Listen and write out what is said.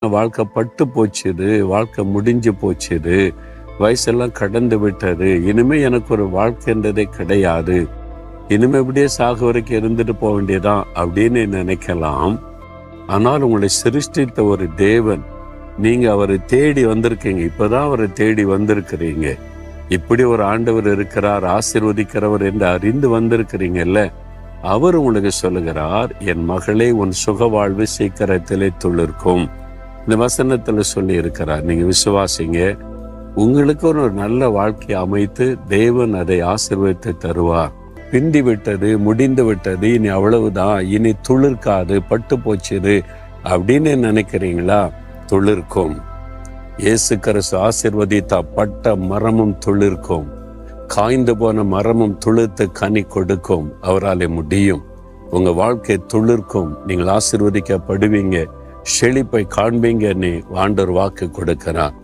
வாழ்க்கை பட்டு போச்சுது, வாழ்க்கை முடிஞ்சு போச்சுது, வயசெல்லாம் கடந்து விட்டது, இனிமே எனக்கு ஒரு வாழ்க்கைன்றதே கிடையாது, இனிமே இப்படியே சாகு வரைக்கும் இருந்துட்டு போக வேண்டியதான் அப்படின்னு நினைக்கலாம். ஆனால் உங்களை சிருஷ்டித்த ஒரு தேவன், நீங்க அவரை தேடி வந்திருக்கீங்க. இப்பதான் அவரை தேடி வந்திருக்கிறீங்க. இப்படி ஒரு ஆண்டவர் இருக்கிறார், ஆசீர்வதிக்கிறவர் என்று அறிந்து வந்திருக்கிறீங்கல்ல. அவர் உங்களுக்கு சொல்லுகிறார், என் மகளே, உன் சுக வாழ்வு சீக்கிரத்திலே துளிர்க்கும். இந்த வசனத்துல சொல்லி இருக்கிறார். நீங்க விசுவாசிங்க, உங்களுக்கு ஒரு நல்ல வாழ்க்கையை அமைத்து தேவன் அதை ஆசீர்வதித்து தருவார். பிந்தி விட்டது, முடிந்து விட்டது, இனி அவ்வளவுதான், இனி துளிர்க்காது, பட்டு போச்சுது அப்படின்னு நினைக்கிறீங்களா? துளிர்க்கும். இயேசு கிறிஸ்து ஆசீர்வதித்தா பட்ட மரமும் துளிர்க்கும், காய்ந்து போன மரமும் துளிர்த்து கனி கொடுக்கும். அவராலே முடியும். உங்க வாழ்க்கை துளிர்க்கும், நீங்கள் ஆசீர்வதிக்கப்படுவீங்க, செழிப்பை காண்பீங்க. நீ ஆண்டவர் வாக்கு கொடுக்கிறார்.